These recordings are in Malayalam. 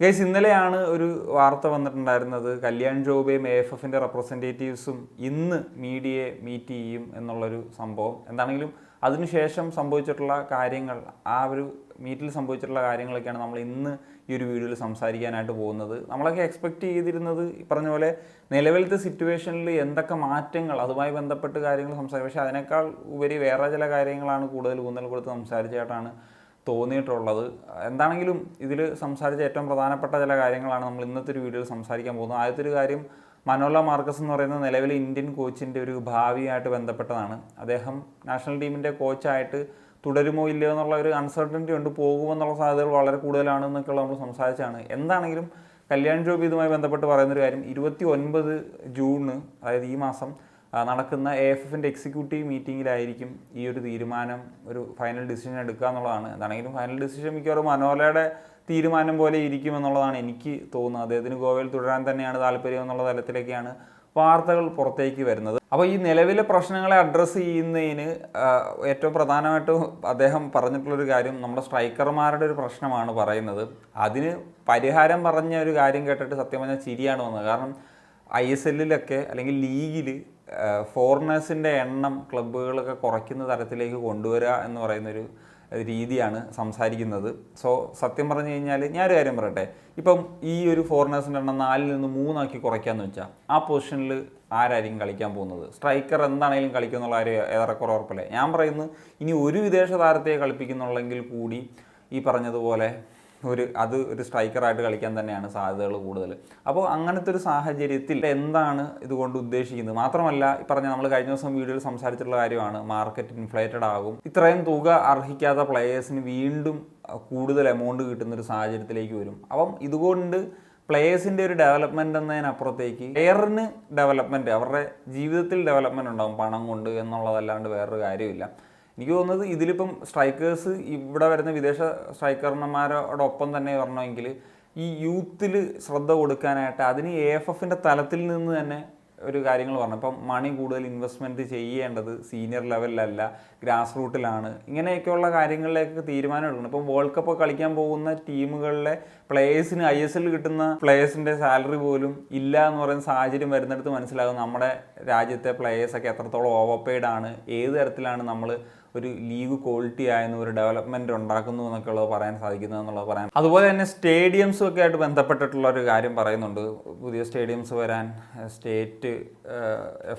ഗൈസ്, ഇന്നലെയാണ് ഒരു വാർത്ത വന്നിട്ടുണ്ടായിരുന്നത്. കല്യാൺ ജോബയും AFFന്റെ റെപ്രസെൻറ്റേറ്റീവ്സും ഇന്ന് മീഡിയയെ മീറ്റ് ചെയ്യും എന്നുള്ളൊരു സംഭവം. എന്താണെങ്കിലും അതിനുശേഷം സംഭവിച്ചിട്ടുള്ള കാര്യങ്ങൾ, ആ ഒരു മീറ്റിൽ സംഭവിച്ചിട്ടുള്ള കാര്യങ്ങളൊക്കെയാണ് നമ്മൾ ഇന്ന് ഈ ഒരു വീഡിയോയിൽ സംസാരിക്കാനായിട്ട് പോകുന്നത്. നമ്മളൊക്കെ എക്സ്പെക്റ്റ് ചെയ്തിരുന്നത് ഈ പറഞ്ഞ പോലെ നിലവിലത്തെ സിറ്റുവേഷനിൽ എന്തൊക്കെ മാറ്റങ്ങൾ, അതുമായി ബന്ധപ്പെട്ട് കാര്യങ്ങൾ സംസാരിക്കും. പക്ഷേ അതിനേക്കാൾ ഉപരി വേറെ ചില കാര്യങ്ങളാണ് കൂടുതൽ ഊന്നൽ കൊടുത്ത് സംസാരിച്ചായിട്ടാണ് തോന്നിയിട്ടുള്ളത്. എന്താണെങ്കിലും ഇതിൽ സംസാരിച്ച ഏറ്റവും പ്രധാനപ്പെട്ട ചില കാര്യങ്ങളാണ് നമ്മൾ ഇന്നത്തെ ഒരു വീഡിയോയിൽ സംസാരിക്കാൻ പോകുന്നത്. ആദ്യത്തെ ഒരു കാര്യം, മനോല മാർക്കസ് എന്ന് പറയുന്ന നിലവിലെ ഇന്ത്യൻ കോച്ചിൻ്റെ ഒരു ഭാവിയായിട്ട് ബന്ധപ്പെട്ടതാണ്. അദ്ദേഹം നാഷണൽ ടീമിൻ്റെ കോച്ചായിട്ട് തുടരുമോ ഇല്ലയോ എന്നുള്ള ഒരു അൺസർട്ടനിറ്റി ഉണ്ട്. പോകുമെന്നുള്ള സാധ്യതകൾ വളരെ കൂടുതലാണെന്നൊക്കെയുള്ള നമ്മൾ സംസാരിച്ചാണ്. എന്താണെങ്കിലും കല്യാൺ ജോബ് ഇതുമായി ബന്ധപ്പെട്ട് പറയുന്നൊരു കാര്യം, 29 ജൂണിന്, അതായത് ഈ മാസം നടക്കുന്ന AFFന്റെ എക്സിക്യൂട്ടീവ് മീറ്റിങ്ങിലായിരിക്കും ഈ ഒരു തീരുമാനം, ഒരു ഫൈനൽ ഡിസിഷൻ എടുക്കുക എന്നുള്ളതാണ്. എന്താണെങ്കിലും ഫൈനൽ ഡിസിഷൻ മിക്കവാറും മനോലയുടെ തീരുമാനം പോലെ ഇരിക്കുമെന്നുള്ളതാണ് എനിക്ക് തോന്നുന്നത്. അദ്ദേഹത്തിന് ഗോവയിൽ തുടരാൻ തന്നെയാണ് താല്പര്യം എന്നുള്ള തലത്തിലേക്കാണ് വാർത്തകൾ പുറത്തേക്ക് വരുന്നത്. അപ്പോൾ ഈ നിലവിലെ പ്രശ്നങ്ങളെ അഡ്രസ്സ് ചെയ്യുന്നതിന് ഏറ്റവും പ്രധാനമായിട്ടും അദ്ദേഹം പറഞ്ഞിട്ടുള്ളൊരു കാര്യം, നമ്മുടെ സ്ട്രൈക്കർമാരുടെ ഒരു പ്രശ്നമാണ് പറയുന്നത്. അതിന് പരിഹാരം പറഞ്ഞ ഒരു കാര്യം കേട്ടിട്ട് സത്യം പറഞ്ഞാൽ ചിരിയാണ് വന്നത്. കാരണം ISLലൊക്കെ അല്ലെങ്കിൽ ലീഗിൽ ഫോറിനേഴ്സിൻ്റെ എണ്ണം ക്ലബ്ബുകളൊക്കെ കുറയ്ക്കുന്ന തരത്തിലേക്ക് കൊണ്ടുവരിക എന്ന് പറയുന്നൊരു രീതിയാണ് സംസാരിക്കുന്നത്. സോ സത്യം പറഞ്ഞു കഴിഞ്ഞാൽ ഞാനൊരു കാര്യം പറയട്ടെ, ഇപ്പം ഈ ഒരു ഫോറിനേഴ്സിൻ്റെ എണ്ണം 4 നിന്ന് 3 ആക്കി കുറയ്ക്കാമെന്ന് വെച്ചാൽ ആ പൊസിഷനിൽ ആരായിരിക്കും കളിക്കാൻ പോകുന്നത്? സ്ട്രൈക്കർ എന്താണെങ്കിലും കളിക്കും എന്നുള്ള കാര്യം ഏറെക്കുറെ ഉറപ്പല്ലേ. ഞാൻ പറയുന്നത്, ഇനി ഒരു വിദേശ താരത്തെ കളിപ്പിക്കുന്നുള്ളെങ്കിൽ കൂടി ഈ പറഞ്ഞതുപോലെ ഒരു സ്ട്രൈക്കറായിട്ട് കളിക്കാൻ തന്നെയാണ് സാധ്യതകൾ കൂടുതൽ. അപ്പോൾ അങ്ങനത്തെ ഒരു സാഹചര്യത്തിൽ എന്താണ് ഇതുകൊണ്ട് ഉദ്ദേശിക്കുന്നത്? മാത്രമല്ല, ഈ പറഞ്ഞ നമ്മൾ കഴിഞ്ഞ ദിവസം വീഡിയോയിൽ സംസാരിച്ചിട്ടുള്ള കാര്യമാണ്, മാർക്കറ്റ് ഇൻഫ്ലേറ്റഡ് ആകും. ഇത്രയും തുക അർഹിക്കാത്ത പ്ലെയേഴ്സിന് വീണ്ടും കൂടുതൽ എമൗണ്ട് കിട്ടുന്നൊരു സാഹചര്യത്തിലേക്ക് വരും. അപ്പം ഇതുകൊണ്ട് പ്ലെയേഴ്സിൻ്റെ ഒരു ഡെവലപ്മെൻറ്റ് എന്നതിനപ്പുറത്തേക്ക് പ്ലെയറിന് ഡെവലപ്മെൻറ്റ്, അവരുടെ ജീവിതത്തിൽ ഡെവലപ്മെൻറ്റ് ഉണ്ടാകും പണം കൊണ്ട് എന്നുള്ളതല്ലാണ്ട് വേറൊരു കാര്യമില്ല. എനിക്ക് തോന്നുന്നത് ഇതിലിപ്പം സ്ട്രൈക്കേഴ്സ്, ഇവിടെ വരുന്ന വിദേശ സ്ട്രൈക്കർമാരോടൊപ്പം തന്നെ വരണമെങ്കിൽ ഈ യൂത്തിൽ ശ്രദ്ധ കൊടുക്കാനായിട്ട് അതിന് AFFന്റെ തലത്തിൽ നിന്ന് തന്നെ ഒരു കാര്യങ്ങൾ പറഞ്ഞു. ഇപ്പം മണി കൂടുതൽ ഇൻവെസ്റ്റ്മെൻറ്റ് ചെയ്യേണ്ടത് സീനിയർ ലെവലിലല്ല, ഗ്രാസ് റൂട്ടിലാണ്. ഇങ്ങനെയൊക്കെയുള്ള കാര്യങ്ങളിലേക്ക് തീരുമാനം എടുക്കണം. ഇപ്പം വേൾഡ് കപ്പ് കളിക്കാൻ പോകുന്ന ടീമുകളിലെ പ്ലേയേഴ്സിന് ISL കിട്ടുന്ന പ്ലേയേഴ്സിൻ്റെ സാലറി പോലും ഇല്ല എന്ന് പറയുന്ന സാഹചര്യം വരുന്നിടത്ത് മനസ്സിലാകും നമ്മുടെ രാജ്യത്തെ പ്ലേയേഴ്സൊക്കെ എത്രത്തോളം ഓവർപെയ്ഡ് ആണ്, ഏത് തരത്തിലാണ് നമ്മൾ ഒരു ലീഗ് ക്വാളിറ്റി ആയെന്ന് ഒരു ഡെവലപ്മെൻറ്റ് ഉണ്ടാക്കുന്നു എന്നൊക്കെ ഉള്ളത് പറയാൻ സാധിക്കുന്നത് എന്നുള്ളത് പറയാം. അതുപോലെ തന്നെ സ്റ്റേഡിയംസും ഒക്കെ ആയിട്ട് ബന്ധപ്പെട്ടിട്ടുള്ള ഒരു കാര്യം പറയുന്നുണ്ട്. പുതിയ സ്റ്റേഡിയംസ് വരാൻ സ്റ്റേറ്റ്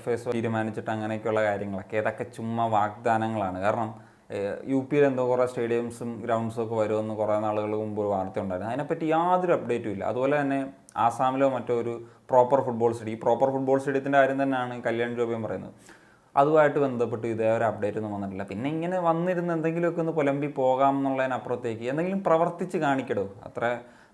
FAs തീരുമാനിച്ചിട്ട് അങ്ങനെയൊക്കെയുള്ള കാര്യങ്ങളൊക്കെ, ഇതൊക്കെ ചുമ്മാ വാഗ്ദാനങ്ങളാണ്. കാരണം UP എന്തോ കുറേ സ്റ്റേഡിയംസും ഗ്രൗണ്ട്സും ഒക്കെ വരുമെന്ന് കുറേ നാളുകൾ മുമ്പ് ഒരു വാർത്ത ഉണ്ടായിരുന്നു. അതിനെപ്പറ്റി യാതൊരു അപ്ഡേറ്റും ഇല്ല. അതുപോലെ തന്നെ ആസാമിലോ മറ്റോ ഒരു പ്രോപ്പർ ഫുട്ബോൾ സ്റ്റേഡിയത്തിൻ്റെ കാര്യം തന്നെയാണ് കല്യാൺ ജോബിയും പറയുന്നത്. അതുമായിട്ട് ബന്ധപ്പെട്ട് ഇതേ ഒരു അപ്ഡേറ്റ് ഒന്നും വന്നിട്ടില്ല. പിന്നെ ഇങ്ങനെ വന്നിരുന്ന് എന്തെങ്കിലുമൊക്കെ ഒന്ന് പുലമ്പി പോകാം എന്നുള്ളതിനപ്പുറത്തേക്ക് എന്തെങ്കിലും പ്രവർത്തിച്ച് കാണിക്കടോ, അത്ര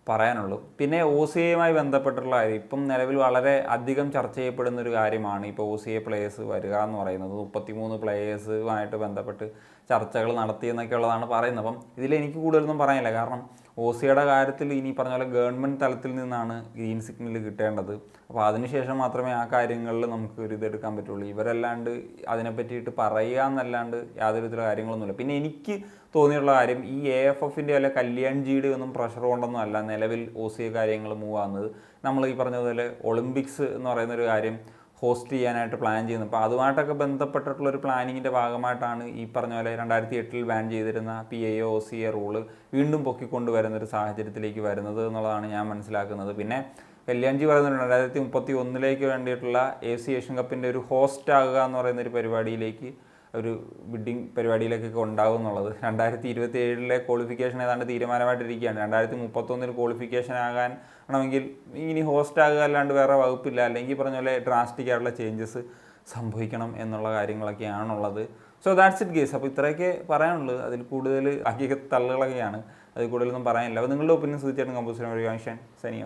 പറയാനുള്ളൂ. പിന്നെ OCAയുമായി ബന്ധപ്പെട്ടുള്ള കാര്യം ഇപ്പം നിലവിൽ വളരെ അധികം ചർച്ച ചെയ്യപ്പെടുന്ന ഒരു കാര്യമാണ്. ഇപ്പോൾ OCA പ്ലേയേഴ്സ് വരിക എന്ന് പറയുന്നത് 33 പ്ലേയേഴ്സുമായിട്ട് ബന്ധപ്പെട്ട് ചർച്ചകൾ നടത്തിയെന്നൊക്കെ ഉള്ളതാണ് പറയുന്നത്. അപ്പം ഇതിലെനിക്ക് കൂടുതലൊന്നും പറയാനില്ല. കാരണം OCAയുടെ കാര്യത്തിൽ ഇനി പറഞ്ഞ പോലെ ഗവൺമെൻറ് തലത്തിൽ നിന്നാണ് ഗ്രീൻ സിഗ്നൽ കിട്ടേണ്ടത്. അപ്പോൾ അതിനുശേഷം മാത്രമേ ആ കാര്യങ്ങളിൽ നമുക്ക് ഒരു ഇതെടുക്കാൻ പറ്റുള്ളൂ. ഇവരല്ലാണ്ട് അതിനെ പറ്റിയിട്ട് പറയുക എന്നല്ലാണ്ട് യാതൊരു വിധത്തിലുള്ള കാര്യങ്ങളൊന്നുമില്ല. പിന്നെ എനിക്ക് തോന്നിയിട്ടുള്ള കാര്യം, ഈ AFFന്റെ അല്ല കല്യാൺ ജിയുടെ ഒന്നും പ്രഷർ കൊണ്ടൊന്നും അല്ല നിലവിൽ OCA കാര്യങ്ങൾ മൂവ് ആകുന്നത്. നമ്മൾ ഈ പറഞ്ഞതുപോലെ ഒളിമ്പിക്സ് എന്ന് പറയുന്നൊരു കാര്യം ഹോസ്റ്റ് ചെയ്യാനായിട്ട് പ്ലാൻ ചെയ്യുന്നത്. അപ്പോൾ അതുമായിട്ടൊക്കെ ബന്ധപ്പെട്ടിട്ടുള്ളൊരു പ്ലാനിങ്ങിൻ്റെ ഭാഗമായിട്ടാണ് ഈ പറഞ്ഞ പോലെ 2008 ബാൻ ചെയ്തിരുന്ന PIO OCA റൂള് വീണ്ടും പൊക്കിക്കൊണ്ട് വരുന്നൊരു സാഹചര്യത്തിലേക്ക് വരുന്നത് എന്നുള്ളതാണ് ഞാൻ മനസ്സിലാക്കുന്നത്. പിന്നെ കല്യാൺജി പറയുന്നുണ്ട് 2031 വേണ്ടിയിട്ടുള്ള AFC ഏഷ്യൻ കപ്പിൻ്റെ ഒരു ഹോസ്റ്റ് ആകുക എന്ന് പറയുന്നൊരു പരിപാടിയിലേക്ക്, ഒരു ബിഡിങ് പരിപാടിയിലേക്കൊക്കെ ഉണ്ടാകും എന്നുള്ളത്. 2027 ക്വാളിഫിക്കേഷൻ ഏതാണ്ട് തീരുമാനമായിട്ടിരിക്കുകയാണ്. 2031 ക്വാളിഫിക്കേഷൻ ആകാനാണെങ്കിൽ ഇനി ഹോസ്റ്റ് ആകുക അല്ലാണ്ട് വേറെ വകുപ്പില്ല. അല്ലെങ്കിൽ പറഞ്ഞ പോലെ ഡ്രാസ്റ്റിക് ആയിട്ടുള്ള ചേഞ്ചസ് സംഭവിക്കണം എന്നുള്ള കാര്യങ്ങളൊക്കെയാണുള്ളത്. So that's it guys. അപ്പോൾ ഇത്രയൊക്കെ പറയാനുള്ളൂ. അതിൽ കൂടുതൽ തള്ളുകളൊക്കെയാണ്, അതിൽ കൂടുതലൊന്നും പറയാനില്ല. അപ്പോൾ നിങ്ങളുടെ ഒപ്പീനിയൻസ് തീർച്ചയായിട്ടും കമ്പോസ് ചെയ്യാൻ സനിയോ.